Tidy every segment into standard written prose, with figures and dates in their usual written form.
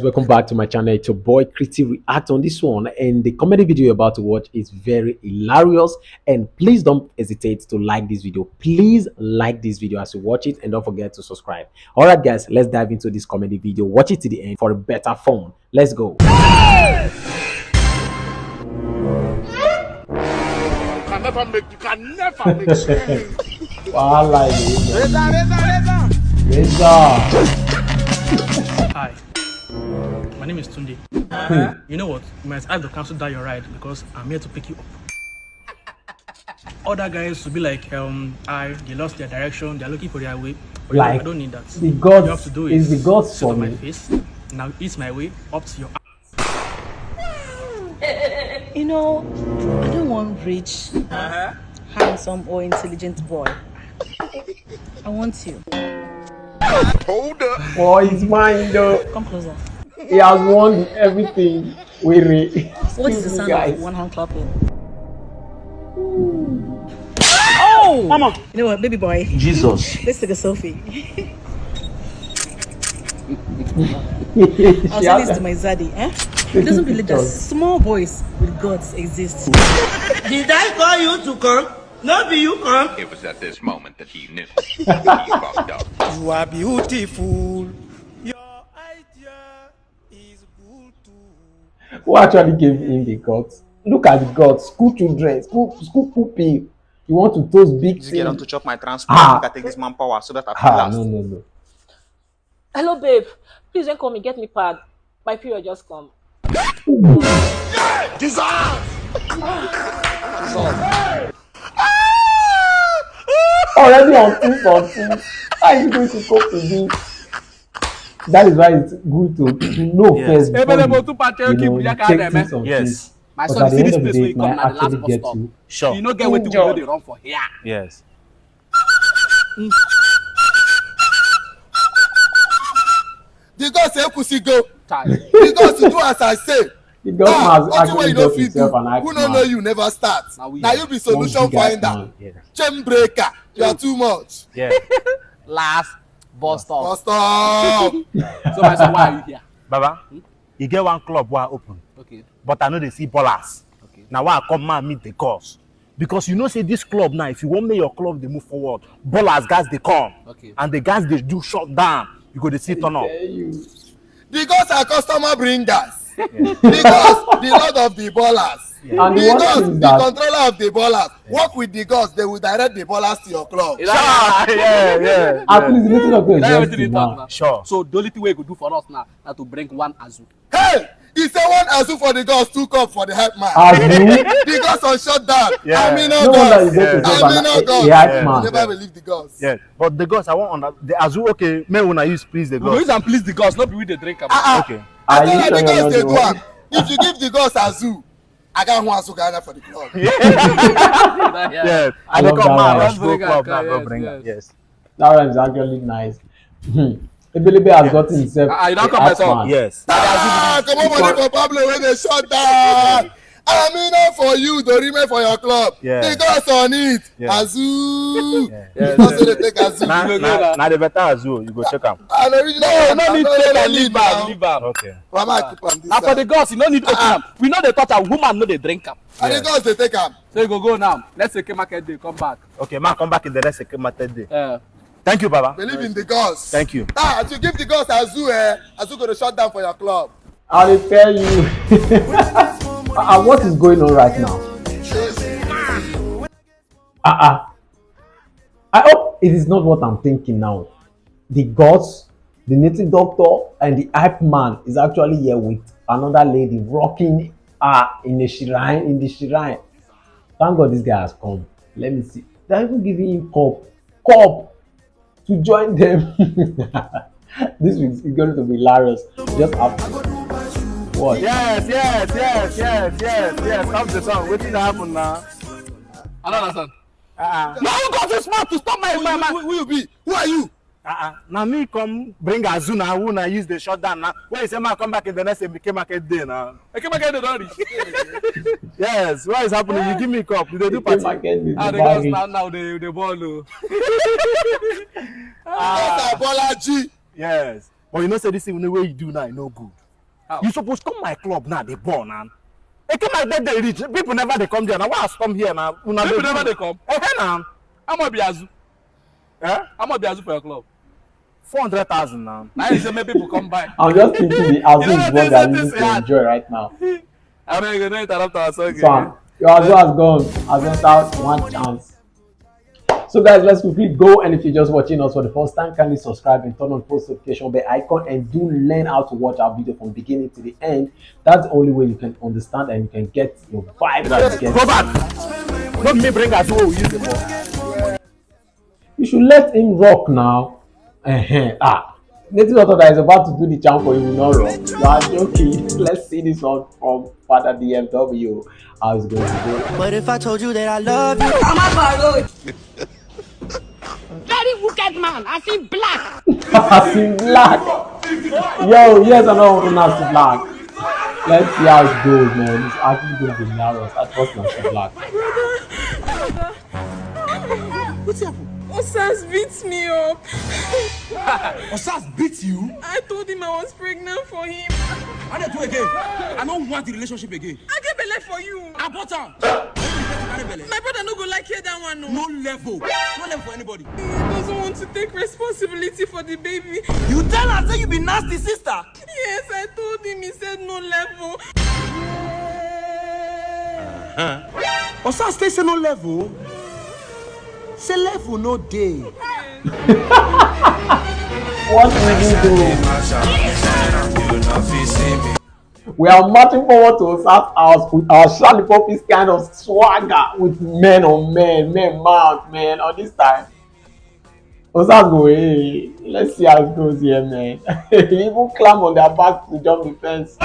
Welcome back to my channel. It's your boy Crity React on this one, and the comedy video you're about to watch is very hilarious. And please don't hesitate to like this video. Please like this video as you watch it, and don't forget to subscribe. All right, guys, let's dive into this comedy video. Watch it to the end for a better fun. Let's go. You can never make Hi, my name is Tunde. You know what? You might have to cancel that your ride because I'm here to pick you up. Other guys will be like, they lost their direction, they're looking for their way. But Like, I don't need that. the gods, you have to do is the gods sit for on my me. face. Now it's my way up to your You know, I don't want rich, handsome, or intelligent boy. I want you. Hold up. Oh, it's mine though. Come closer. He has won everything. What is the sound guys. of one hand clapping? Oh! Mama! You know what, baby boy? Jesus. Let's take a selfie. I'll She send has- this to my zaddy, eh? He doesn't believe that small boys with gods exist. Did I call you to come? Not be you come. It was at this moment that he knew he fucked up. You are beautiful. Your idea is good too. Who actually gave him the gods? Look at the gods. School children, school poopy. You want to toast big Just get on to thing? chop my transport. Ah. I can take this manpower so that I feel last. No. Hello, babe. Please don't call me. Get me pad. My period just come. Already on two for two. How are you going to cope with this? That is why it's good to know first before you check things on things. My But son, at the see end this of the place day, where it you come might now, the last actually bus get stop. you. Sure. You know get what they run for here. Yes. The God say pussy go. Time. The God to do as I say. The government has Nothing wey actually you no got fit do. himself an act Who no know you never start. Now you be solution finder. Chain breaker. You are too much. Yeah. Last bus stop. Bust up. So my son, why are you here? Baba, you get one club where I open, Okay. but I know they see ballers. Okay. Now why I come and meet the cause. Because you know, say this club now, if you want make your club they move forward, ballers guys they come. Okay. And the guys they do shut down. You go to see turn up. The gods are customer bringers. The gods, the lord of the ballers. And the The one gods, thing is the that controller of the ballers. Work with the gods, they will direct the ballers to your club. yeah. at least the meeting of the You know just everything they talk now. now. Sure. So the only thing we could do for us now is to bring one Azu. Hey! He say one azu for the gods, 2 cup for the help man. As you, The gods on shutdown. Yeah. I mean, no wonder you gods. get yourself I mean, no a gods. hype You man. never believe the gods. Yeah. But the girls I want on the Azu, okay, may when I use please the We go use girls. and please the gods, not be with the drink. Okay. I Are tell you you sure the you're gods not they the do one? am. If you give the gods azu, I got one azu Ghana for the club. Yeah. I And they love come that out, one. let's go Bring club her, now, go yes, bring her. yes. Yes. That one is actually nice. Ebelebe has gotten himself You don't a come hype myself. man. Yes. Come on, money for Pablo when they shut down. I mean, not for you, the remain for your club. Yeah. The gods on it. Yeah. Azu. Yeah. You don't say they take azu. Now the better Azu, you go check them. An original. No need to and leave am, leave am. Okay. Mama keep am this Now for side. the gods, you no need open am. We know they touch am, woman no dey drink am. And the gods they take am. So you go now. Let's say market day, come back. Okay, man, come back in the next third day. Thank you, Baba. Believe in the gods. Thank you. As you give the gods azu, azu go to shut down for your club. I will tell you. What is going on right now? I hope it is not what I'm thinking now. The gods, the native doctor, and the hype man is actually here with another lady rocking in the shrine. Thank God this guy has come. Let me see. They're even giving him cup to join them. This week is going to be hilarious. Just after what? Yes. Stop the song. What did happen now? I don't understand. Now you got to smart to stop my man. Who you be? Who are you? Now me come bring Azu now. Who now use the shutdown now? When you say man come back in the next MBK market day now. Okay, market day don't reach. Yes. What is happening? You give me cup. You dey do party. Ah, the gods now they ball. Bolaji. Yes. But you know say this thing the way you do now, no good. You supposed to come my club now, they born now. It come like they reach. People never they come there. Now why come here now? People never they come. Now. How much be Azu? Eh? How much be Azu for your club? 400,000 now. Now you say maybe people come by. I'm just thinking the Azu is what they're using to enjoy right now. I mean, you don't interrupt us. Okay. So, your Azu has gone. Has entered one chance. So guys, let's quickly go, and if you're just watching us for the first time, kindly subscribe and turn on post notification bell icon, and do learn how to watch our video from beginning to the end. That's the only way you can understand and you can get your vibe. Go back. Not me bring us who use the ball. You should let him rock now. Native author that is about to do the jump for you will not rock. You are joking. Let's see this one from Father DMW. How it's going to go. But if I told you that I love you, very wicked man. I feel black. I see Blaq. Yo, yes, I know I'm to Blaq. Let's see how it goes, man. It's actually going to be hilarious. I trust my Blaq. What's happened? Osas beats me up. Osas beat you? I told him I was pregnant for him. I don't do again. I don't want the relationship again. I get belay for you. I bought her. My brother no go like hear that one. No level. No level for anybody. He doesn't want to take responsibility for the baby. You tell her say you be nasty sister. Yes, I told him. He said no level. Osas stay say no level. Say level no day. What will you do? We are marching forward to Osas house with our Charlie Poppy's kind of swagger with men on men mount, man. On this time, Osas go, hey, let's see how it goes here, man. He even climb on their back to jump the fence.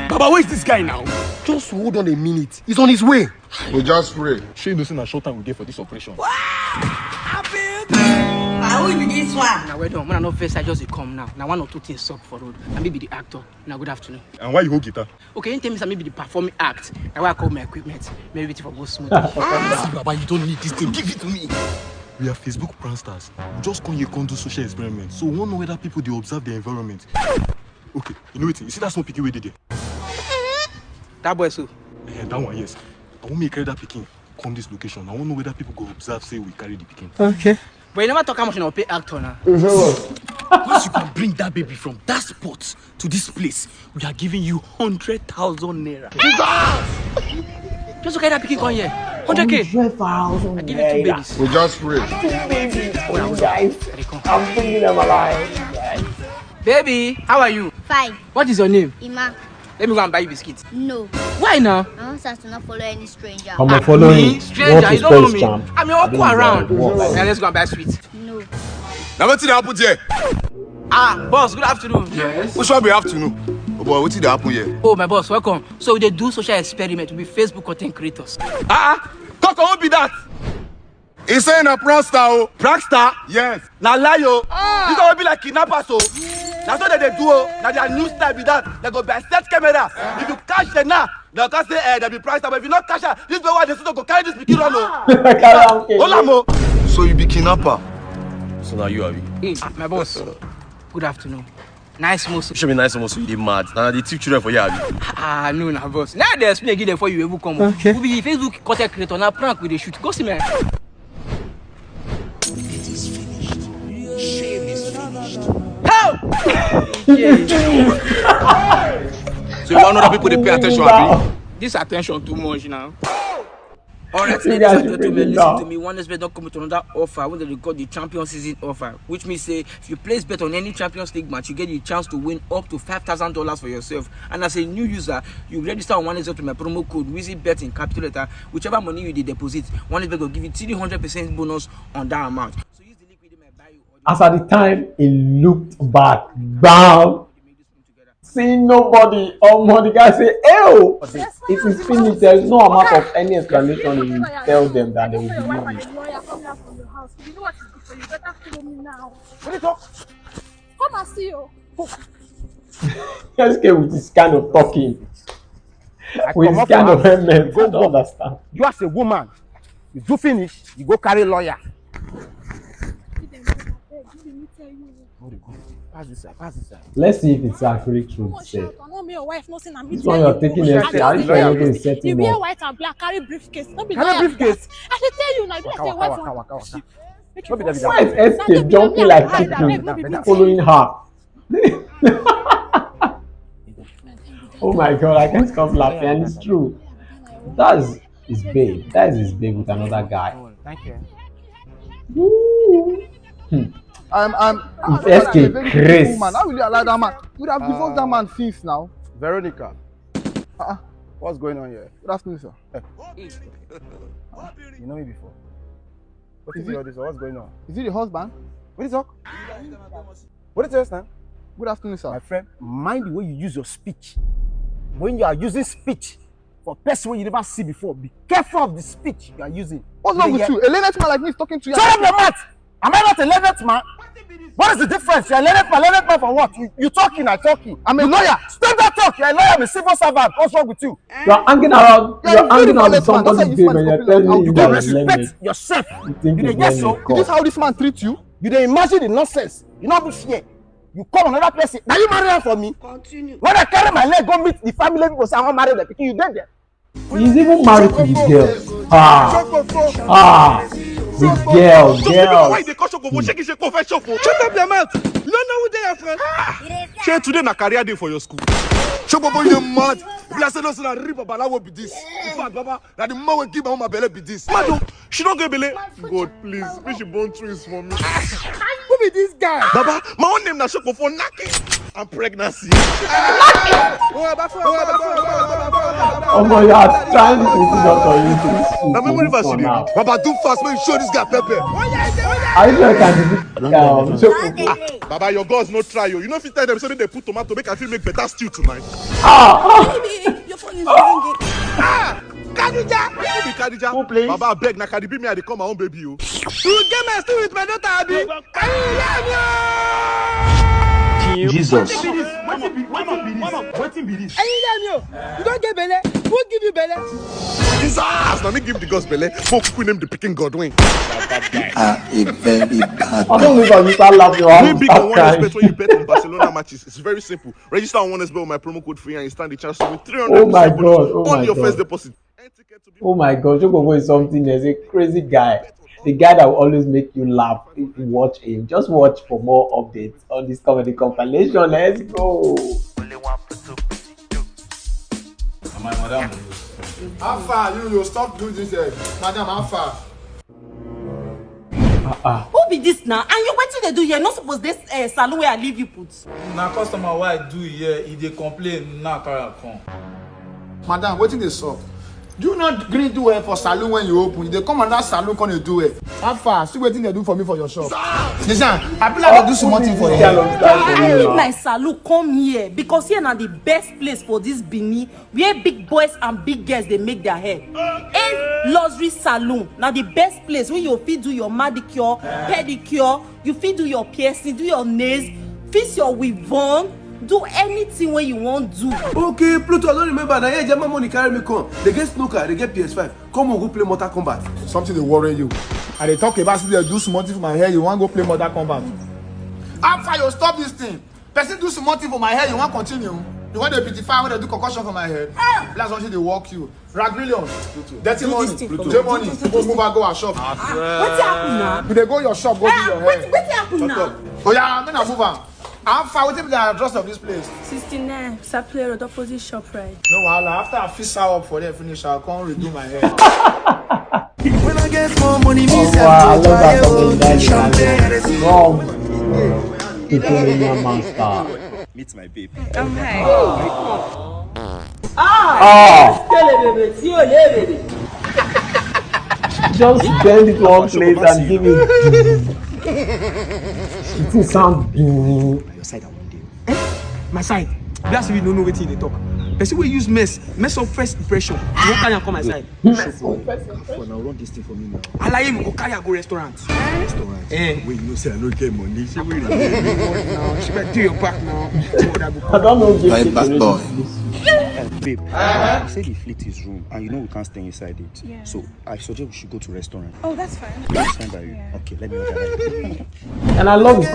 Baba, where is this guy now? Just hold on a minute. He's on his way. We just pray. She knows in a short time we get for this operation. I will be this one. Now, wait on. When I know first, I just come now. Now, 1 or 2 things up for road. And maybe the actor. Now, good afternoon. And why you hold guitar? Okay, you tell me some maybe the performing act. Now, why I call my equipment. Maybe it for go smooth. Baba, you don't need this thing. Give it to me. We are Facebook pranksters. We just come here and do social experiments. So we want to know whether people they observe their environment. Okay, you know what? You see that small picking we did there? That boy, so. That one, yes. I want me to carry that picking come this location. I want to know whether people go observe, say we carry the picking. Okay. But you never talk how much you pay actor now. Once you can bring that baby from that spot to this place, we are giving you 100,000 naira. Just look at that picking come here. 100K. 100,000. I give you 2 babies. We just pray. 2 babies for you guys. I'm bringing them alive. Guys. Baby, how are you? Fine. What is your name? Ima. Let me go and buy you biscuits. No. Why now? I want us to not follow any stranger. Come on, follow Me? him. Stranger, you don't know me. Champ. I'm your uncle around. Walk. Now let's go and buy sweets. No. Now what did happen here? Ah, boss, good afternoon. Yes. Which one be afternoon? Oh boy, what did happen here? Oh, my boss, welcome. So they do social experiment with Facebook content creators. Talk won't be that. He's saying a prankster. Prankster? Yes. Now lie yo. This one will be like kidnappers so. That's what they do. Now their new style be that. They go by set camera. If you catch them now, they'll just say they'll be prankster. But if you not catch her, this is why they still go carry this big run. Hold on, So you be kidnapper? So now you are we. Hey, my boss, good afternoon. Nice most. You should be nice almost you mad. Now they teach children for you. Ah, no, nah, boss. Now they explain again before you ever come. Okay. We be Facebook content creator, now prank with the shoot. Go see me. It is finished. Shame is finished. Help! So you want other people to pay attention to This attention too much now. Alright, You ladies guys and should gentlemen, bring it listen down. to me. One expert don't come with another offer when they record the champion season offer, which means say if you place bet on any Champions League match, you get the chance to win up to $5,000 for yourself. And as a new user, you register on OneXBet with my promo code WHIZZYBET in capital letter. Whichever money you deposit, OneXBet will give you 300% bonus on that amount. So use the link within my bio. As at the time, he looked back, bam, see nobody. The guy say, "Ew, it is finished." There is no amount of any explanation. He will tell them that they will believe it. You know what is good for you. Better follow me now. Come and see you. Let's get with this kind of talking. With this kind of helmet, I don't understand. You as a woman, you do finish, you go carry lawyer. Pass this side. Let's see if it's actually true. This one you're taking You a wear white and black, carry briefcase. Don't be Carry briefcase? I should tell you now. Be like say white one. Why is SK jumping like chicken, following her? Oh my god, I can't stop laughing, and it's true. That is his babe. That is his babe with another guy. Thank you. Woo. It's SK Chris. How will you allow that man? You would have divorced that man since now. Veronica. What's going on here? Good afternoon, sir. You know me before. What is all this? What's going on? Is it the husband? What is up? What is this, man? Good afternoon, sir. My friend, mind the way you use your speech. When you are using speech for person you never see before, be careful of the speech you are using. What's wrong with you? A learned man like me is talking to you. Shut up your mouth! Am I not a learned man? What is the difference? You're a learned man for what? You talking, I talking. I'm a lawyer. Stop that talk. You're a lawyer, I'm a civil servant. What's wrong with you? You're hanging around. You're hanging out with somebody's babe and you're telling me You don't respect yourself. You think You it's so? Is this how this man treats you? You don't imagine the nonsense. You not be fear. You call another person. Now you marry her for me. Continue. When I carry my leg, go meet the family people say I want to marry them. Because you dead there. He's even married to his girl. The girl. Why they call Shoko? Shut up your mouth. You don't know who they are, friend. Share today na career day for your school. Shoko, you mad. Blast no say na rip baba will be this. In fact, baba, that the man will give my belly be this. Mado, she don't get belly. God, please, make she born twins for me. Who be this guy? Baba, my own name na Shoko for knacking and pregnancy. Oh my god, trying to put it up on YouTube. Now, remember if I see you. Baba, do fast, make you show this guy pepper. I sure can Baba, your girls no try you. You know if you tell them so they put tomato, make I feel make better stew tonight. Your phone is ringing. Khadija! Who be Khadija? Who please? Baba, beg, na Khadi be me, I dey come my own baby, you. You get my stew with my daughter, Abi. Jesus. Waiting be this. You don't get belly. Who give you belly? Jesus! Now me give the girls belly, but who name the picking Godwin? I don't know if I start laughing or Way big on one bet when you bet on Barcelona matches. It's very simple. Register on one bet with my promo code free and you stand the chance to win 300 Oh my god, oh on my your god. first deposit. Oh my god, Jogogo is something. There's a crazy guy. The guy that will always make you laugh if you watch him. Just watch for more updates on this comedy compilation. Let's go. How far? You stop doing this, madam. How far? Who be this now? And you wetin dey do here? Not suppose this salon where I leave you put. Na customer wey I do here, he dey complain now carry am come. Madam, wetin dey sup? Do you not gree do well for salon when you open? They come another salon come dey do it. How far? See wetin they do for me for your shop. Listen, I feel like I do something for you. I leave my salon come here because here na the best place for this Benin where big boys and big girls they make their hair. And luxury salon na the best place where you fit do your manicure, pedicure, you fit do your piercing, do your nails, fix your weave on. Do anything when you want do. Okay, Pluto, I don't remember. Now, yeah, German money carry me come. They get snooker, they get PS5. Come on, go play Mortal Kombat. Something they worry you. And they talk about they do something for my hair. You want to go play Mortal Kombat? After you stop this thing, person do something for my hair. You want to continue? You want to beautify when they do concussion for my head? That's what they walk you. Rag millions. Dirty money. J money. Go move and go our shop. What's happening now? You they go your shop, go do your hair. What's happening now? Oh yeah, I'm gonna move on. How far will the address of this place? 69, Sapley Road, opposite ShopRite. No, after I fix her up for them, finish, I'll come redo my hair. When I get more money, I love that from the monster. Meet my babe. Come here. Just bend it one place and give it. It will sound your side one day. My side. That's why we don't know what they talk. Person will use mess up first impression. You won't carry and come my side. For now, run this thing for me now. I like him go carry and go restaurant. Restaurant? Eh. Wait, you know say I don't get money. Say wait. Now, she better do your back now. I don't know. Right back boy. Babe, you said the fleet is room, and you know we can't stay inside it. Yeah. So I suggest we should go to restaurant. Oh, that's fine. That's fine by you. Okay, let me order that. And I love his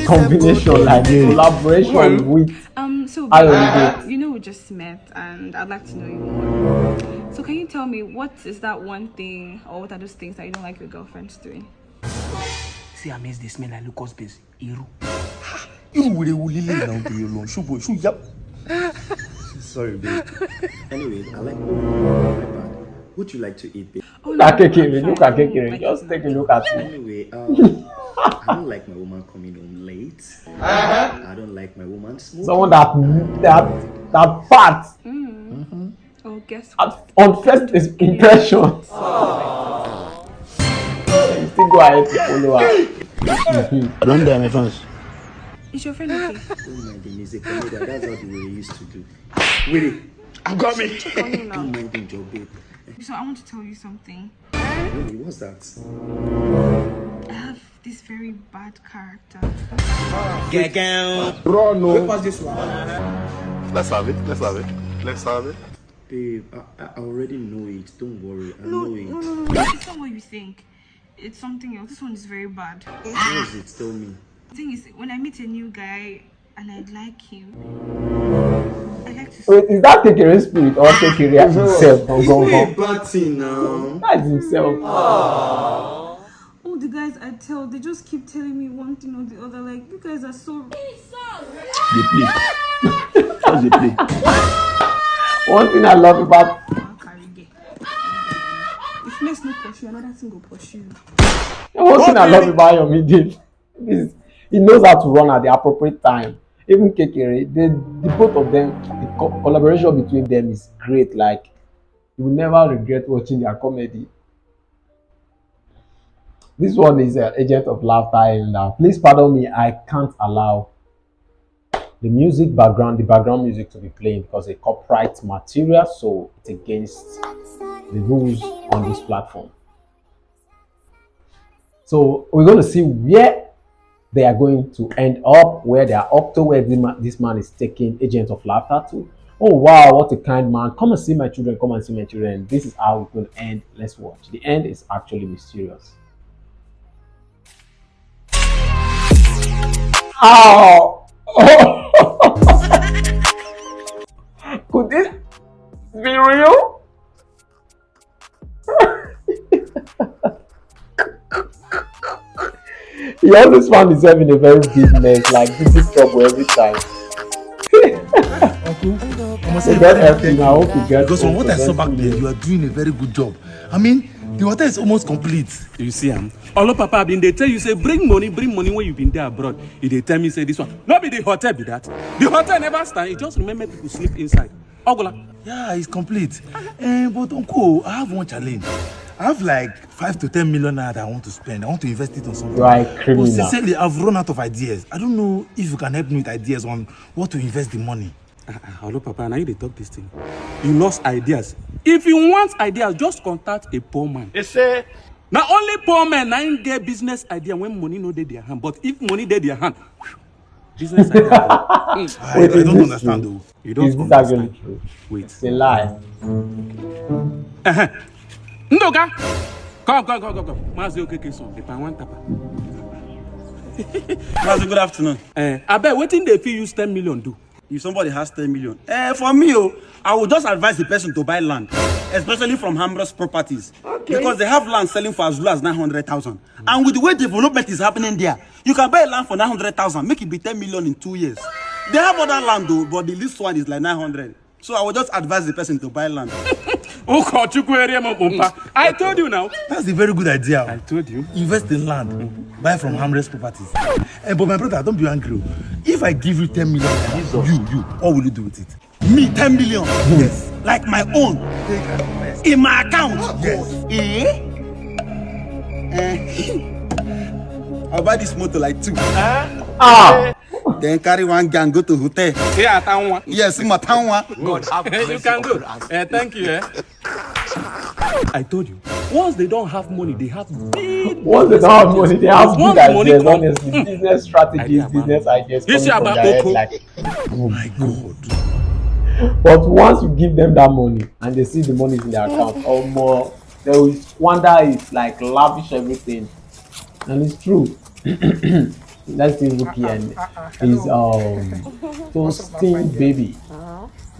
combination, like the collaboration with So Ayomidate. you know we just met, and I'd like to know you more. So can you tell me what is that one thing, or what are those things that you don't like your girlfriends doing? See, I miss the smell like Lucas base. Iru. Sorry, babe. Anyway, I like my bad. What do you like to eat, babe? Look at Kekere. Just take a look at me. Anyway, I don't like my woman coming home late. I don't like my woman smoking. Someone that fat. Oh, guess on first impression. You still go ahead to follow her. I don't dare my fans. Is your friend okay? Don't mind the music, that's how the way we used to do. Wait, you got me. Don't mind the job, babe. So I want to tell you something. Really, what's that? I have this very bad character. Run, pass this one. Let's have it. Babe, I already know it. Don't worry, I No, know it. no. It's not what you think. It's something else. This one is very bad. What is it? Tell me. The thing is, when I meet a new guy and I like him, I like to. Wait, is that Kekere spirit or Kekere himself? It's not a bad thing now. That's himself. All the guys I tell, they just keep telling me one thing or the other. Like, you guys are so. They play. How's they play? One thing I love about If let's not pursue, another thing will pursue. one thing I love about Ayomidate is he knows how to run at the appropriate time. Even Kekere, the both of them, the collaboration between them is great. Like, you will never regret watching their comedy. This one is an agent of laughter. And please pardon me, I can't allow the background music to be playing because it's copyright material, so it's against the rules on this platform. So we're going to see where they are going to end up, where they are up to, where this man is taking agent of laughter to. Oh wow, what a kind man. Come and see my children, come and see my children. This is how it's going to end. Let's watch. The end is actually mysterious. Oh! Could this be real? He always found himself in a very big mess, like this is trouble every time. So God help you now. I hope you get because from what I saw back there, you are doing a very good job. I mean, the hotel is almost complete. You see, Olo Papa been they tell you say bring money when you've been there abroad. They tell me say this one. Not be the hotel be that. The hotel never stand. It just remember people sleep inside. Ogola. Yeah, it's complete. But Uncle, I have one challenge. I have like 5 to 10 million that I want to spend. I want to invest it on something. You are a criminal. But sincerely, I've run out of ideas. I don't know if you can help me with ideas on what to invest the money. Hello, Papa. Now you they talk this thing. You lost ideas. If you want ideas, just contact a poor man. They say. Now only poor men now get business idea when money no dey their hand. But if money dey their hand, business idea. I don't understand though. You don't understand. True? Wait. It's a lie. Ndoga, come. Mazi okeke son. If I want tapa. Mazi, good afternoon. I bet waiting they fee use 10 million do. If somebody has 10 million, for me, I would just advise the person to buy land, especially from Hambra's properties, because they have land selling for as low as 900,000. And with the way development is happening there, you can buy land for 900,000, make it be 10 million in 2 years. They have other land though, but the least one is like 900. So I would just advise the person to buy land. I told you now. That's a very good idea. I told you. Invest in land, buy from Hambra's properties. But my brother, don't be angry. If I give you 10 million, you, what will you do with it? Me, 10 million? Yes. Like my own? In my account? Yes. I'll buy this motor like 2. Then carry one gang, go to hotel. Yeah, town one. Yes, in my town one. God, you can go. Thank you. I told you. Once they don't have money, they have big. Once they don't have money, they have big ideas. Honestly, business strategies, business ideas. You see about Oko? Like, oh my God. But once you give them that money and they see the money in their account, or more, they will squander it, like lavish everything. And it's true. Let's see Rukky and his toasting baby.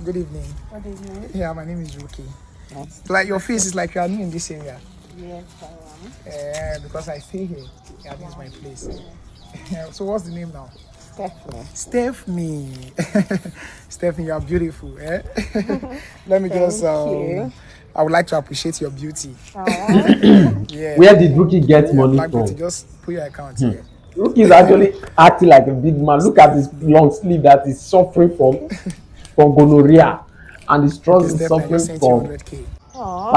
Good evening. Good evening. Yeah, my name is Rukky. Like your face is like you are new in this area. Yes, I am. Yeah, because I stay here. Yeah, this is my place. So what's the name now? Stephanie. Stephanie, you are beautiful. Eh? Let me just. I would like to appreciate your beauty. Yeah. Where did Rukky get money from? Beauty, just put your account here. Rukky is actually acting like a big man. Look at his long sleeve that is suffering from gonorrhea, and his trousers is suffering from. Thank you. You're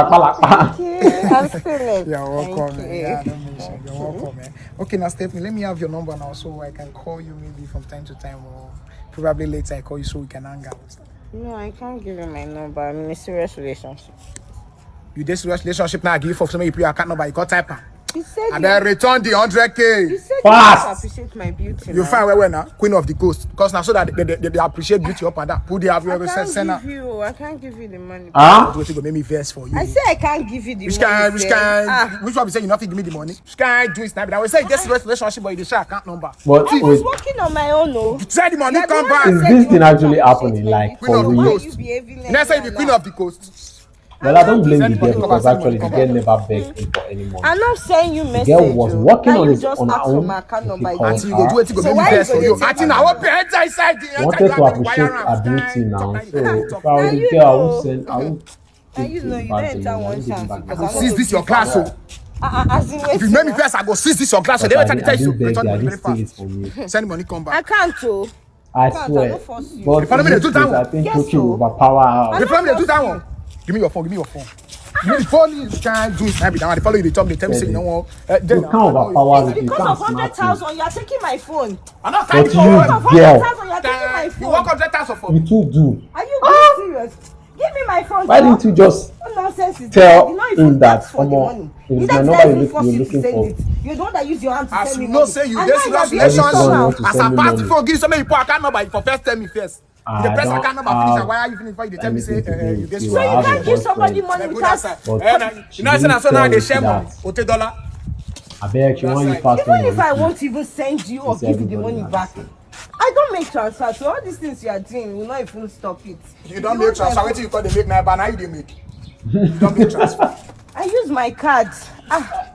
welcome. Yeah, don't mention. You're welcome, man. Okay, now Stephanie, let me have your number now so I can call you maybe from time to time, or probably later I call you so we can hang out. No, I can't give you my number. I'm in a serious relationship. You this serious relationship now? I give you for somebody you put your account number. You got type. You said and then return the 100K. You said fast. You appreciate my beauty. You find where now, Queen of the Coast, because now so that they appreciate beauty up and that. Who they have you ever said? I can't give you the money. What you go make me verse for you? I say I can't give you the which money. Which one be say you nothing give me the money? Which kind do it now? I will say this relationship, but you dey share account number. But I was working on my own, no. Say the money come back. Is this thing actually happening? Like for real? Let's say the Queen of the Coast. Well, I don't blame the girl because actually the girl never begged him for any money. I'm not saying you message. The girl was working on his own. Auntie, you go do it. You go make me best for you. Auntie, now what parents inside? Wanted to appreciate her beauty now. So if I was a girl, I would send. I would. And you know, you don't enter one chance. Seize this your class, so. If you make me first, I go seize this your class. So they will tell you return the very fast. Send money, come back. I can't too. I swear. But I think Rukky will overpower her. The family do that one. Give me your phone. Give me the phone you can't do it. Maybe now they follow you. They tell me say you know what. You can't overpower it. Because of 100,000, you are taking my phone. I'm not taking your phone. Because of 100,000, you are taking my phone. You want 100,000 for me? You too do. Are you being serious? Give me my phone. Why didn't you just tell him that? It's my number you're looking for. You're the one that use your hand to send me money. As you know, say you this relationship. As a party for give somebody you put account number for first tell me first. The press account number finish. Why are you finishing? Why you tell me say you get? So you can't give somebody money because you know say so now they share money. $40. I beg you want you pass. Even if I won't even send you or give you the money back, I don't make transfer. So all these things you are doing will not even stop it. You don't make transfer. What you call they make now? But now you they make. You don't make transfer. I use my card.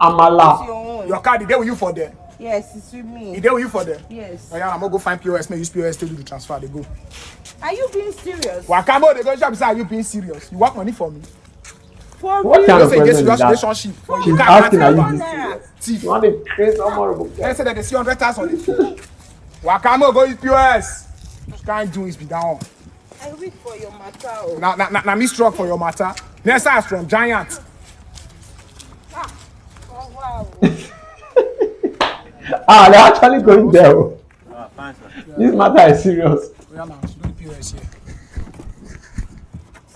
Amala. Your card is there with you for them. Yes, it's with me. Is there with you for them? Yes. Oh, yeah, I'm gonna go find POS. May use POS to do the transfer. They go. Are you being serious? Wakamo, they go shop say, are you being serious? You want money for me? For what kind of question is that? She's asking, are you being serious? You want to pay some more? They say that they see 100,000 on it. Wakamo, go use POS. Just can't do is be down. I wait for your matter. Now me struck for your matter. Next time from Giant. Oh wow. They're actually going there. This matter is serious.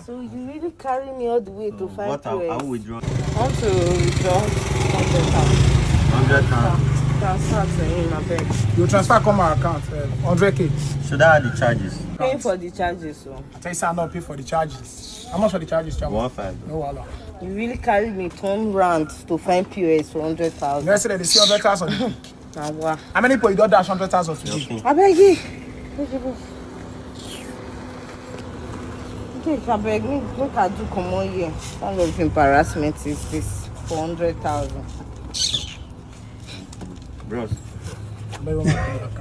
So you really carry me all the way to find what POS? I will withdraw. I want to withdraw 100,000. Transfer to him, I beg. You transfer come my account, 100K. Should I add the charges? Paying for the charges, so. I tell you, I'm not pay for the charges. How much for the charges, Chama? 1.5. No wala. You really carry me turn round to find POS for 100,000. Let's say that they see 100,000. How many people you don't dash 100,000 today? I beg you. Okay, I beg me. Look at you come on here. What kind of embarrassment is this for 100,000? Bros.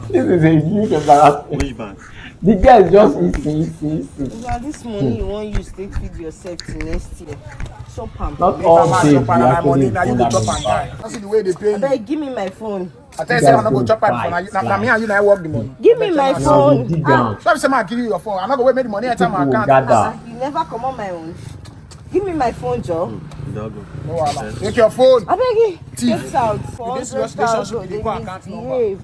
This is a huge embarrassment. Which bank? The guy is just easy. Now this money you want use to feed yourself till next year. Shop and not all day we money now you go chop and die. That's the way they pay. Abeg, give me my phone. I tell you, I'm not going to chop and phone. Now me and you now work the money. Give me my phone. So say I give you your phone. I'm not going to make the money anytime I can. You never come on my own. Give me my phone, Joe. No, take your phone. I beg you. Take out for 100,000. They behave.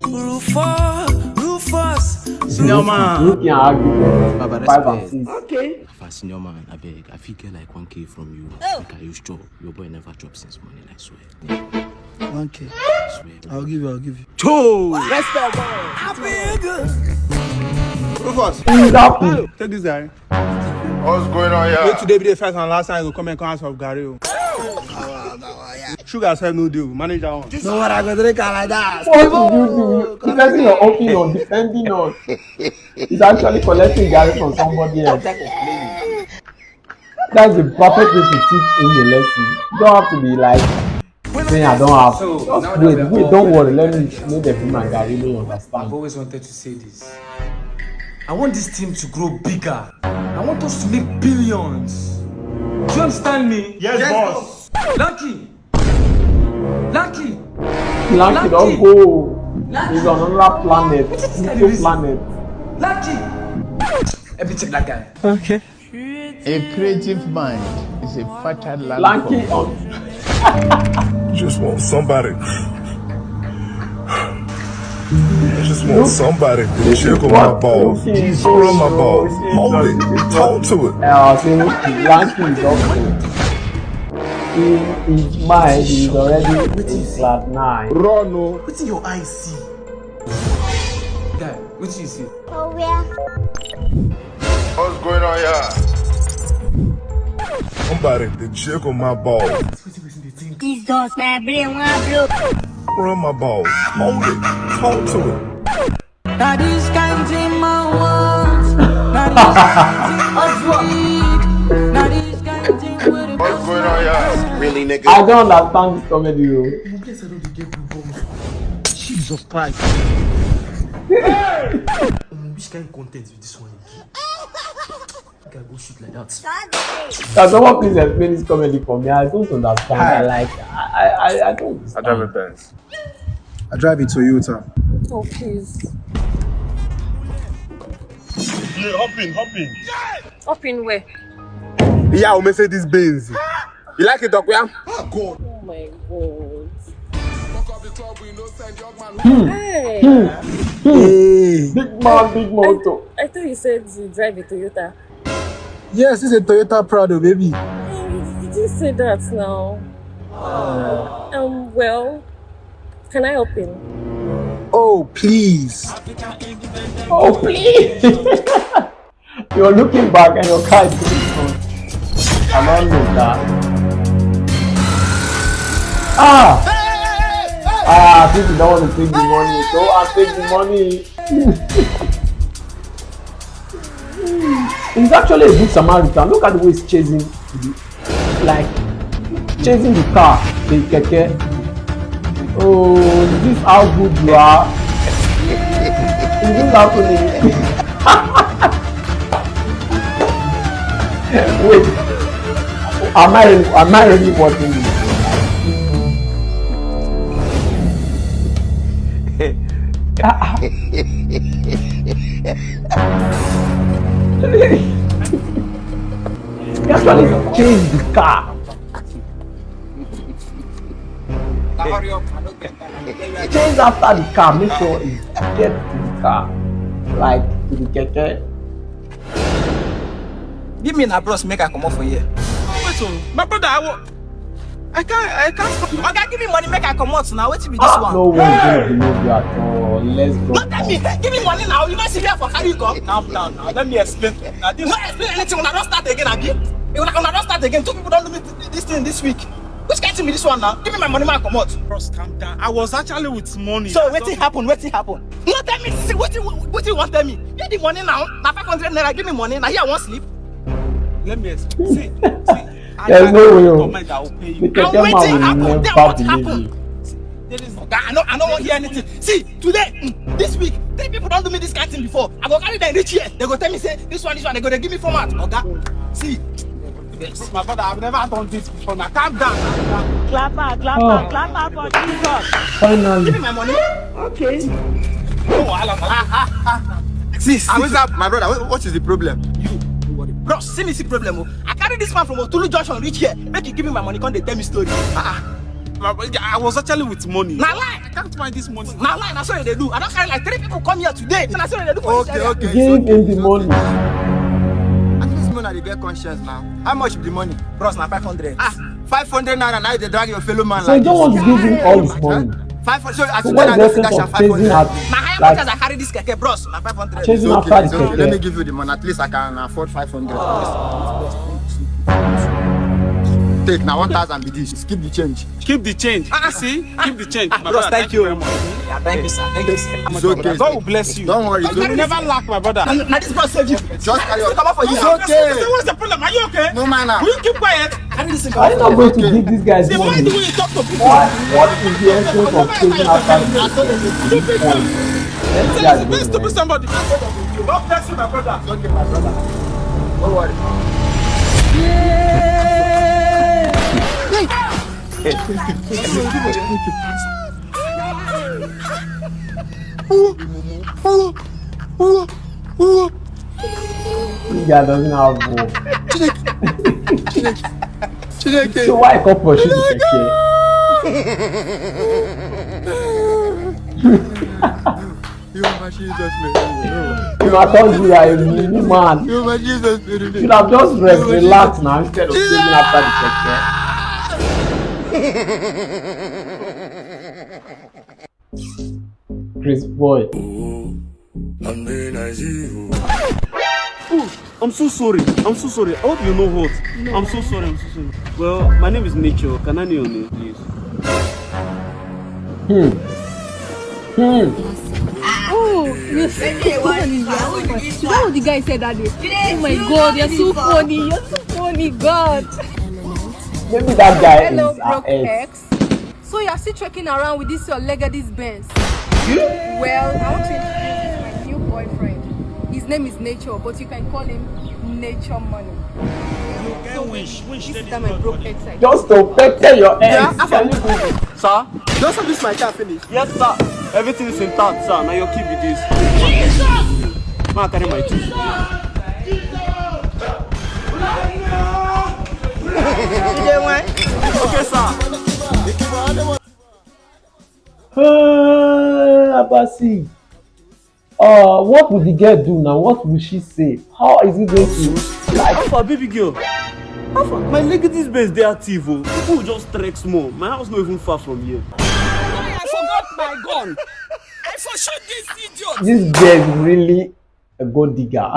Rufus. Senior man. Baba, okay. Senior man, I beg. I feel like 1K from you. Like I used to. Your boy never dropped since morning, I swear. 1K. I swear. I'll give you. Cho! Respect, boy. I beg. Rufus. Take this guy. What's going on here? Wait today be the first and last time you go come and come out of Gary. Sugar self no deal. Manage that one. No, what I go drink like that. What did you do? He's letting your opening on defending us. He's actually collecting Gary from somebody else. That's the perfect way to teach him the lesson. You don't have to be like saying I don't have. Just wait, don't worry. Let the human Gary really understand. I've always wanted to say this. I want this team to grow bigger. I want us to make billions. Do you understand me? Yes, boss. Lucky, don't go. He's on another planet. Pluto planet. Lucky. Let me check that guy. Okay. A creative mind is a fertile land. Lucky Just want somebody. I just want somebody to jiggle my balls, rub my balls, hold it, talk to it. Lucky is up there. In his mind, he's already in class 9. Run, no. What's in your eyes see? Guy, what do you see? Oh, where? What's going on here? Somebody to jiggle my balls, These dogs, my brain, one blow. rub my balls, hold it, talk to it. That is counting my words. What's going on here? Really, nigga? I don't understand this comedy. Jesus Christ. Which kind of content with this one? I go shoot like that. Can someone please explain this comedy for me? I don't understand. I don't understand. I drive a Benz. I drive a Toyota. Oh, please. Yeah, hop in. Up in where? Yeah, we say this Benz. You like it, Doc? Yeah? Oh my God. Hey. Big motor. I thought you said you drive a Toyota. Yes, it's a Toyota Prado, baby. Did you say that now? Well, can I help in? Oh, please. Oh, please. You're looking back and your car is going on. I don't know that. I think you don't want to take the money, so I'll take the money. He's actually a good Samaritan. Look at the way he's chasing the car, the keke. Oh, this is how good you are. Is this happening? Wait, am I really watching this? He actually changed the car. Change after the car, make sure he gets to the car, like to the keke. Give me an bros, make I come off for here. My brother, I can't stop. Okay, give me money, make I come out now. Wait till me this one. No one is gonna believe you at all. Let's go. Not tell me, give me money now. You don't see here for carry you go. Calm down now. Let me explain. Now, this not explain anything when I don't start again, Abi. When I don't start again, 2 people don't do me this thing this week. Which can't me this one now? Give me my money, man, come out. Bros, calm down. I was actually with money. So waiting happen. No tell me. See, what you want tell me? Get the money now. Now 500 naira. Give me money. Now here I won't sleep. Let me explain. See. There's no way. I will pay you. The keke man will never believe you. I don't want to hear anything. See, today, this week, 3 people don't do me this kind of thing before. I go carry them reach here. They go tell me, say, this one, they go give me format. Okay? See. My brother, I've never done this before. Now calm down. Clapper for Jesus. Finally. Give me my money. Okay. See, what's up, my brother? What is the problem? Bro, see me see problem. I carry this man from Otulu Junction reach here. Make you give me my money, come they tell me story. I was actually with money. Now lie. I can't find this money. Now lie. That's what they do. I don't carry like 3 people come here today. That's what they do for Okay. Give him the money. At least money they get conscience now. How much is the money? Bros, now 500. 500 naira. Now they drag your fellow man. So you don't want to give him all his money. 500. So as So you what tell is her, the dash essence her of chasing 500. after? My higher Like, much as I carry this keke, bros. My 500. chasing It's after the it's okay. keke. Let me give you the money. At least I can afford 500. Take now 1,000 be this. Keep the change. Keep the change. See? Keep the change. My Bros, brother, thank you. very much. Yeah, thank you, sir. Thank you, sir. It's Okay. okay. God will bless you. Don't worry. You will never lack, my brother. Now this bros save you. Just carry on. Come on for you. It's okay. What's the problem? Are you okay? No man. Will you keep quiet? Are you not going to give these guys See, why money? do you talk to people? What is the essence of chasing after this point? Let's stupid somebody. God bless you, my brother. Okay, my brother. Don't worry. This guy doesn't have more. So why come pursue the keke? You are my Jesus, man. You are told you are a new man. You are my Jesus, man. Should have just relaxed now instead of chasing after the keke. Chris boy. I'm so sorry. I'm so sorry. I hope you know what. No. I'm so sorry. I'm so sorry. Well, my name is Nature. Can I know your name, please? Oh, you're so funny. Is that what the guy said that day? Oh my God, you're so funny. You're so funny, God. Maybe that guy Hello, is broke ex. ex. So you're still trekking around with this your leg at this Benz? Well, I want to introduce my new boyfriend. His name is Nature, but you can call him Nature Money. So this is that my broke ex. Just to pete your ex. Yeah, Can you move it? Sir? Just have this my car finish. Yes, sir. Everything is intact, sir. Now you keep with this. Jesus! Man, carry my teeth. Okay, sir. Abasi. What would the girl do now? What will she say? How is it going to like? How far, baby girl? How far? My legacy base they are TV. People will just trek small. My house not even far from here. I forgot my gun. I forshot this idiot. This girl is really a gold digger.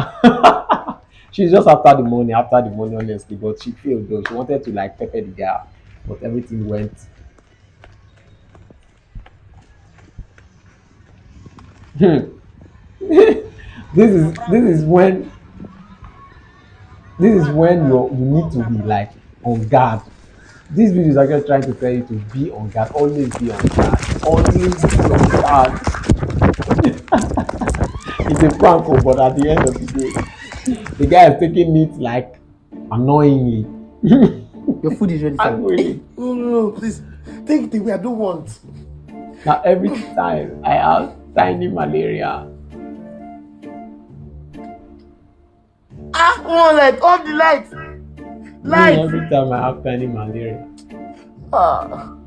She's just after the money, honestly. But she failed though. She wanted to like pepper the guy, but everything went. This is when you need to be like on guard. This video is actually trying to tell you to be on guard. Always be on guard. Always be on guard. It's a prank, but at the end of the day, the guy is taking it like annoyingly. Your food is ready, sir. No, please. Take it away. I don't want. Now every time I have tiny malaria. Light, off the light. Light. Every time I have tiny malaria. I'm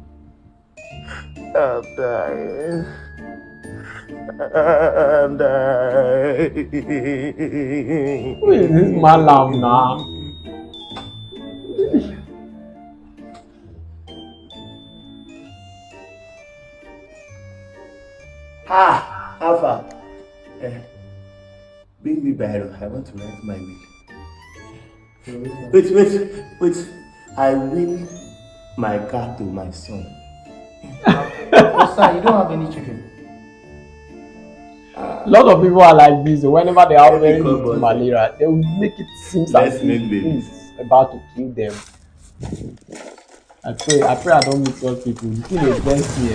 dying. I'm dying. Who is this malam now? Alpha. Bring me Byron. I want to write my will. Wait. I will my car to my son. Oh, sir, you don't have any children. A lot of people are like this. Whenever they have very little malaria, they will make it seem as if it's about to kill them. I pray I don't meet such people. You feel against me.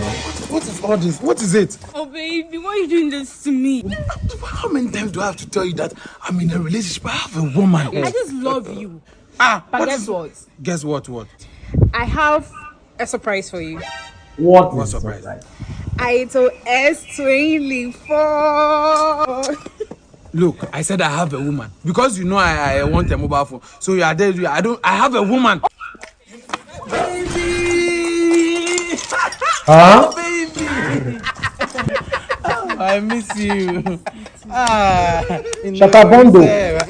What is all this? What is it? Oh baby, why are you doing this to me? How many times do I have to tell you that I'm in a relationship? I have a woman. I just love you. But guess what? Guess what? I have a surprise for you. What surprise? Item S24. Look, I said I have a woman because you know I want a mobile phone. So you are there. I have a woman. Baby. Huh? Baby. I miss you. Shakabondo.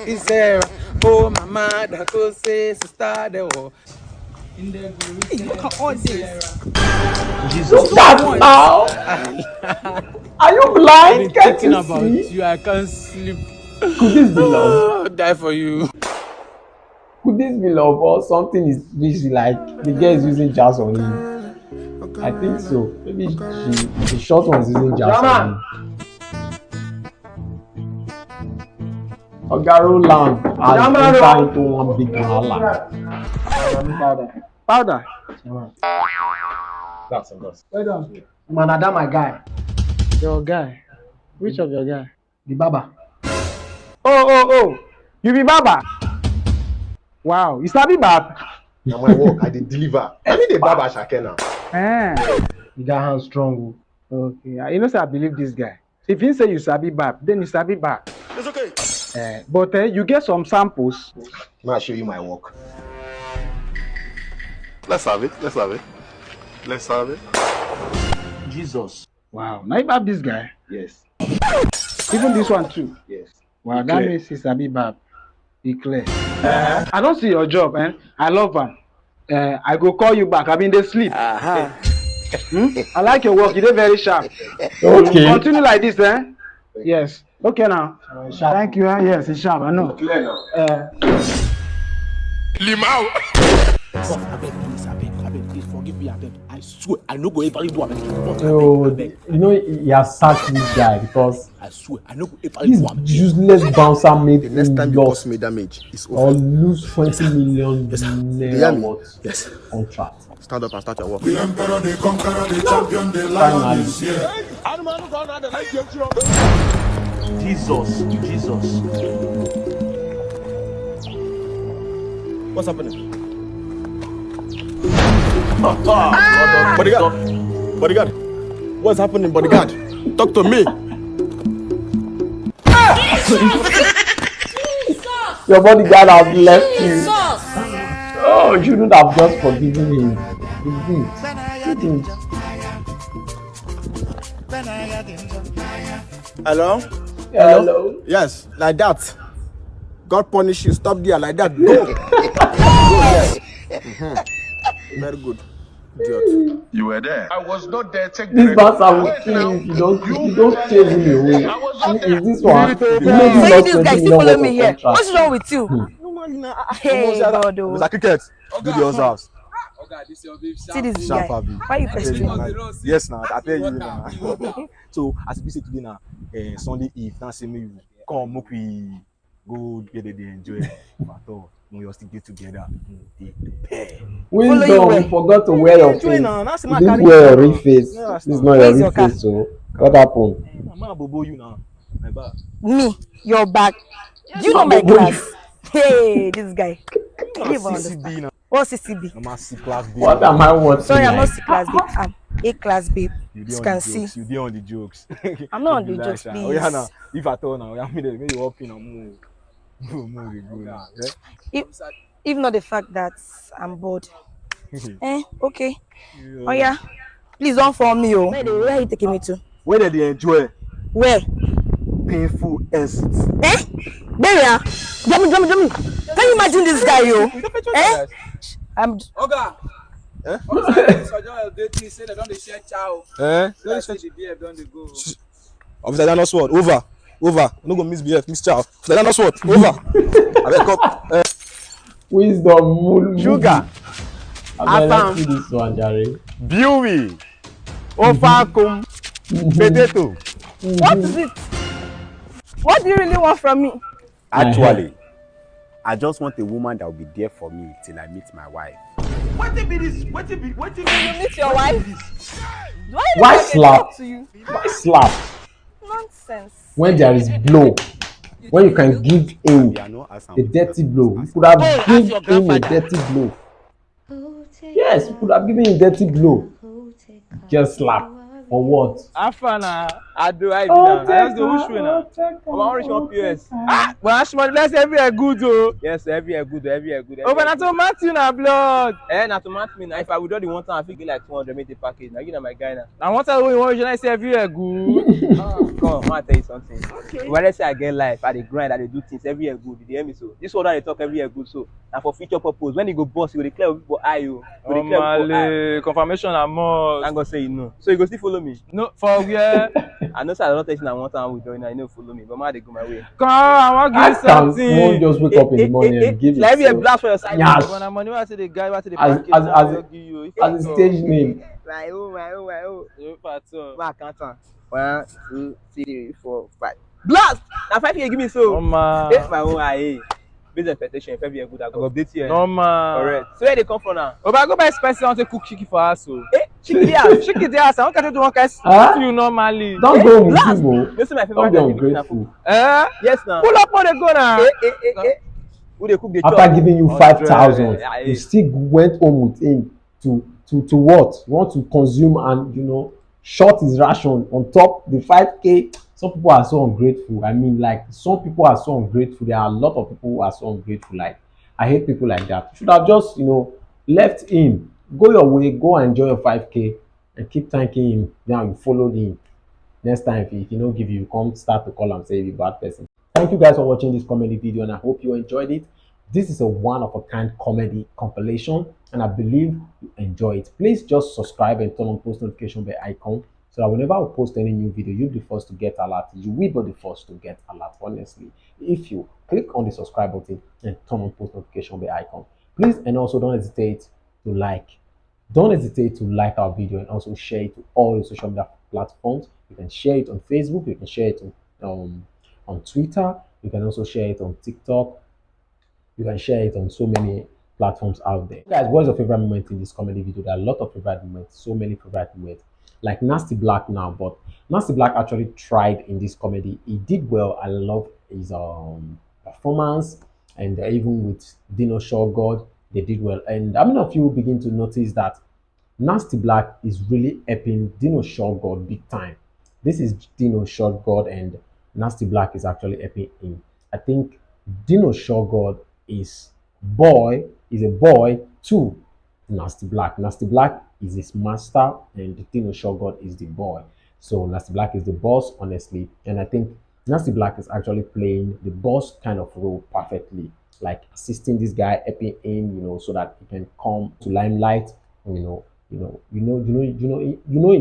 It's there. Oh, mama, that could say sister. Hey, look at all this. Look at now. Are you blind? Can't Thinking you about see? you, I can't sleep. Could this be love? Die for you. Could this be love or something is busy like the girl is using jazz on him? I think so. Maybe the short one is using jazz on him. Ogaro land has entered into one big wahala. Powder. That's a boss. Well done. Man, that my guy. Your guy. Which of your guy? The Baba. Oh. You be Baba? Wow. You sabi Bab? Na my work, I dey deliver. Any dey Baba Shake now. You got hands strong. Okay. You know, say I believe this guy. If he say you sabi Bab, then you sabi Bab. It's okay. But you get some samples. I'll show you my work. Let's have it. Jesus. Wow. Now you Bab this guy? Yes. Even this one too? Yes. Wow, that means he sabi Bab. Be clear. I don't see your job, I love am. I go call you back. I been dey sleep. I like your work. You dey very sharp. Okay. Continue like this, Yes. Okay now. Thank you. Yes, it's sharp. I know. Clear now. Limau. Please forgive me, I swear, I no go ever do it. So you know he has sacked this guy because I swear, I no go ever this useless bouncer made The next time him you lost cause me damage, it's or over. lose 20 million naira worth Yes. contract. Stand up and start your work. The emperor, the conqueror, the champion, the lion is here. Jesus. What's happening? Bodyguard. What's happening, bodyguard? Talk to me. Your bodyguard has left you. Oh, you shouldn't have just forgiven him. You did. Hello? Hello? Yes, like that. God punish you. Stop there, like that. Go. Yes. Very good. Idiot. You were there. I was not there. Take This bouncer will kill you if you don't chase him away. Is this one? You made him lost 20 million worth of contract. What's wrong with you? Hey, God, Mr. Cricket, do the other house. see this guy. Why you pestering me? Yes, now I tell you now. So as we say today now, Sunday Eve, now say me come make we go get the enjoy. At all, we all still get together. Wisdom, you forgot to wear your face. You didn't wear your real face. This is not your real face, so what happened? I'm bobo you now. My back. Me, your back. Do you know my class? Hey, this guy. CCB now. What's CCB? I'm a C class B. What am I watching? Sorry, I'm not C class babe. I'm A class babe. You can see. You dey on the jokes. I'm not on the jokes, please. Oh yeah, now if at all now, maybe you walk in and move. If not the fact that I'm bored. Okay. Oh yeah. Please don't fall me, oh. Where are you taking me to? Where did they enjoy? Where? Painful exits. There. Jummy. Can you imagine this guy, yo? I'm. Oga. Say they don't share chow. Officer Dano Sword, over. No go misbehave, miss chow. Officer Dano Sword, over. I wake up. Wisdom, Sugar. Let's see this one, Jerry. Beauty. Ofakum. Potato. What is it? What do you really want from me? Actually, I just want a woman that will be there for me till I meet my wife. What be this? What be You meet your wife? Why slap? Why slap? Nonsense. When there is blow, when you can give him a dirty blow, you could have given him a dirty blow. Yes, you could have given him a dirty blow. Just slap. For what? Afana, I do. I Oh, just go which way now? I'm already on PS. Ah, well, Ashman, let's everywhere good oh. Yes, everywhere good, everywhere good. Oh, but not to Matthew na blood. Not to Matthew now. If I would do the one time, I think like 200 make the package. Now you know my guy now. Now one time we want to say everywhere good. Come on, I tell you something. Okay. When I say I get life, I dey grind, I dey do things everywhere good. You hear me so? This one that they talk everywhere good so. Now for future purpose, when you go boss, you will declare people eye you. Confirmation and more. I'm gonna say you know. So you go still follow me? No, for where? I know sir, I don't tell you now one time we doing. I know follow me, but man, they go my way. Come, I want to give you something. Won't just wake up in the morning and give like yourself. a blast for your side. Yes. When I'm money, I say the guy, I say the As a stage name. My oh. You pattern. My account. 1, 2, 3, 4, 5. Blast! Now 5 years give me so. It's my own eye. Based on expectation, 5 years good, I go update you. Normal. Correct. So where they come from now? Oh, but I go buy spicy, I want to cook chicken for us. So. Chicken house. Chicken house. I want to do one kind of you normally. Don't go with you, this is my don't favorite. be ungrateful. Yes, now. Pull up on the go now. Who they cook the After giving you 5,000, you still went home with him to what? You want to consume and short his ration on top the 5K. Some people are so ungrateful. I mean, like, some people are so ungrateful. There are a lot of people who are so ungrateful. Like, I hate people like that. You should have just, left him. Go your way, go and enjoy your 5K and keep thanking him. Now you followed him. Next time, if he don't give you, come start to call and say you're a bad person. Thank you guys for watching this comedy video, and I hope you enjoyed it. This is a one-of-a-kind comedy compilation, and I believe you enjoy it. Please just subscribe and turn on post notification bell icon so that whenever I post any new video, you'll be the first to get alert. You will be the first to get alert, honestly, if you click on the subscribe button and turn on post notification bell icon. Please, and also don't hesitate to like. Don't hesitate to like our video and also share it to all your social media platforms. You can share it on Facebook, you can share it on Twitter, you can also share it on TikTok, you can share it on so many platforms out there. Guys, what is your favorite moment in this comedy video? There are a lot of favorite moments, so many favorite moments, like Nasty Blaq now, but Nasty Blaq actually tried in this comedy. He did well. I love his performance, and even with Dino Shawgod, they did well. And how many of you begin to notice that Nasty Blaq is really helping Dino Shawgod big time? This is Dino Shawgod and Nasty Blaq is actually helping him. I think Dino Shawgod is a boy to Nasty Blaq. Nasty Blaq is his master and Dino Shawgod is the boy. So Nasty Blaq is the boss, honestly. And I think Nasty Blaq is actually playing the boss kind of role perfectly, like assisting this guy, helping him, so that he can come to limelight. In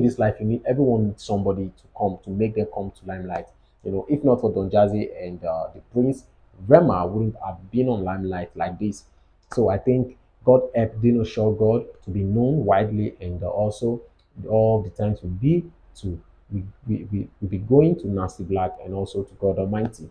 this life, everyone needs somebody to come to make them come to limelight. If not for Don Jazzy and the Prince, Rema wouldn't have been on limelight like this. So I think God helped Dino Shawgod to be known widely, and also all the times will be going to Nasty Blaq and also to God Almighty.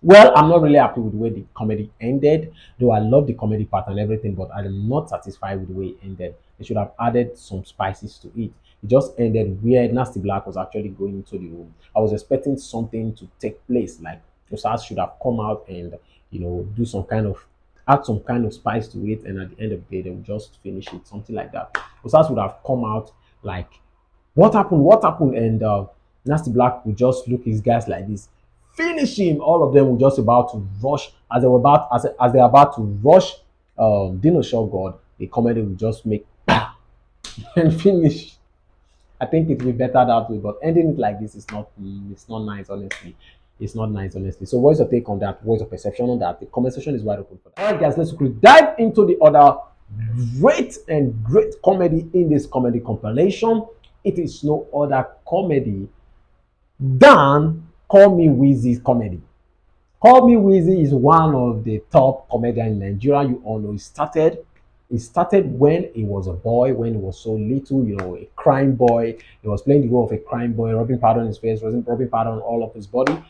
Well, I'm not really happy with the way the comedy ended, though I love the comedy part and everything, but I'm not satisfied with the way it ended. They should have added some spices to it. It just ended where Nasty Blaq was actually going into the room. I was expecting something to take place, like Dolarz should have come out and do some kind of add some kind of spice to it, and at the end of the day, they would just finish it, something like that. Dolarz would have come out like, what happened? And Nasty Blaq would just look his guys like this, finish him. All of them were just about to rush as they're about to rush Dino Shawgod. The comedy will just make and finish. I think it will be better that way, but ending it like this is not nice, honestly. It's not nice, honestly. So what's your take on that? What's your perception on that? The comment section is wide open for that. All right, guys, let's quickly dive into the other great comedy in this comedy compilation. It is no other comedy than Callmiwhizzy's comedy. Callmiwhizzy is one of the top comedians in Nigeria. You all know he started when he was a boy, when he was so little, a crime boy. He was playing the role of a crime boy, rubbing powder on his face, rubbing powder on all of his body,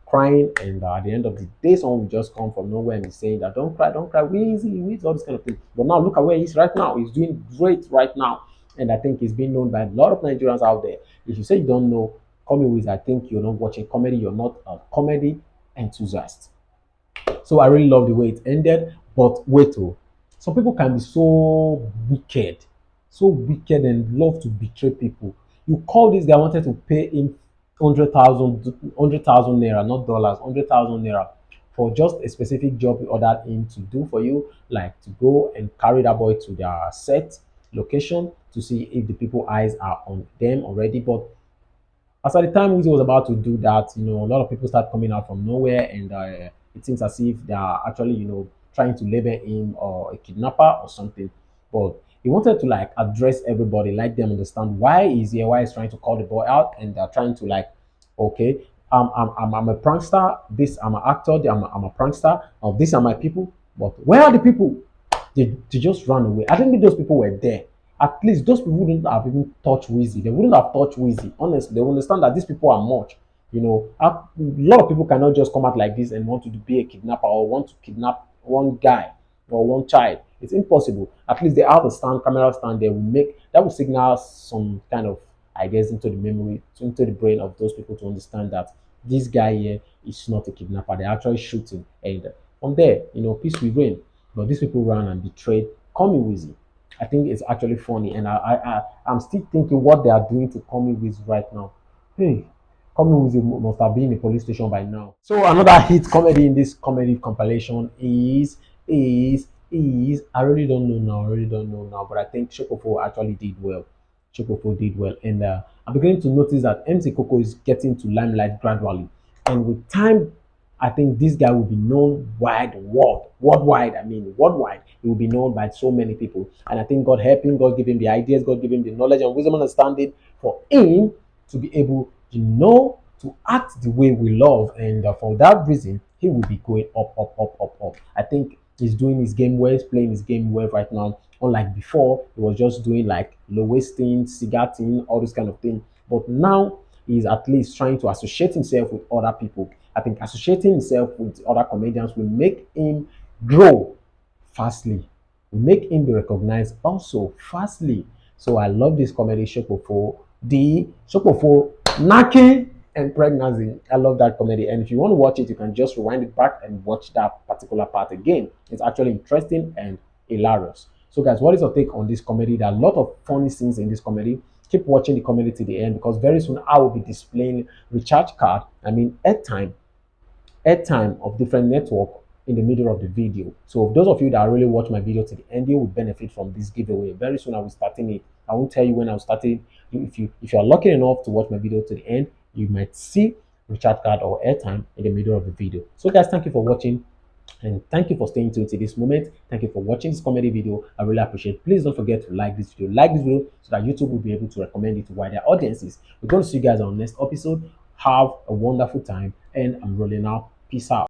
crying. And at the end of the day, someone will just come from nowhere and be saying that, don't cry, Wheezy, all this kind of thing. But now look at where he is right now. He's doing great right now. And I think he's being known by a lot of Nigerians out there. If you say you don't know Callmiwhizzy, I think you're not watching comedy, you're not a comedy enthusiast. So I really love the way it ended. But wait, some people can be so wicked and love to betray people. You call this guy wanted to pay him 100,000 naira, not dollars, 100,000 naira for just a specific job you ordered him to do for you, like to go and carry that boy to their set location to see if the people eyes are on them already. But as at the time Wizzy was about to do that, a lot of people start coming out from nowhere, and it seems as if they are actually, trying to label him or a kidnapper or something. But he wanted to like address everybody, let them understand why he's here, why he's trying to call the boy out, and they're trying to like, okay, I'm a prankster. This I'm an actor. I'm a prankster. These are my people. But where are the people? They just ran away. I don't think those people were there. At least those people wouldn't have even touched Wizzy. They wouldn't have touched Wizzy. Honestly, they understand that these people are much. A lot of people cannot just come out like this and want to be a kidnapper or want to kidnap one guy or one child. It's impossible. At least they have a stand, camera stand. They will make that will signal some kind of ideas into the memory, into the brain of those people to understand that this guy here is not a kidnapper. They're actually shooting, and from there, peace will reign. But these people ran and betrayed Callmiwhizzy. I think it's actually funny, and I'm still thinking what they are doing to Callmiwhizzy right now. Hey, Callmiwhizzy must have been in the police station by now. So another hit comedy in this comedy compilation is I really don't know now. I really don't know now, but I think Shokofo actually did well. Shokofo did well, and I'm beginning to notice that MC Coco is getting to limelight gradually, and with time I think this guy will be known worldwide. I mean, worldwide. He will be known by so many people. And I think God help him, God give him the ideas, God give him the knowledge and wisdom and understanding for him to be able to act the way we love. And for that reason, he will be going up, up, up, up, up. I think he's doing his game well, he's playing his game well right now. Unlike before, he was just doing like low wasting, cigar thing, all this kind of thing. But now he's at least trying to associate himself with other people. I think associating himself with other comedians will make him grow fastly, will make him be recognized also fastly. So I love this comedy, Shokofo, the Shokofo, Naki, and Pregnancy. I love that comedy. And if you want to watch it, you can just rewind it back and watch that particular part again. It's actually interesting and hilarious. So guys, what is your take on this comedy? There are a lot of funny scenes in this comedy. Keep watching the comedy to the end, because very soon I will be displaying recharge card, airtime of different network in the middle of the video. So those of you that really watch my video to the end, you will benefit from this giveaway. Very soon I will starting it. I won't tell you when I'll start it. If you are lucky enough to watch my video to the end, you might see recharge card or airtime in the middle of the video. So guys, thank you for watching. And thank you for staying tuned to this moment. Thank you for watching this comedy video. I really appreciate it. Please don't forget to like this video. Like this video so that YouTube will be able to recommend it to wider audiences. We're going to see you guys on next episode. Have a wonderful time, and I'm rolling out. Peace out.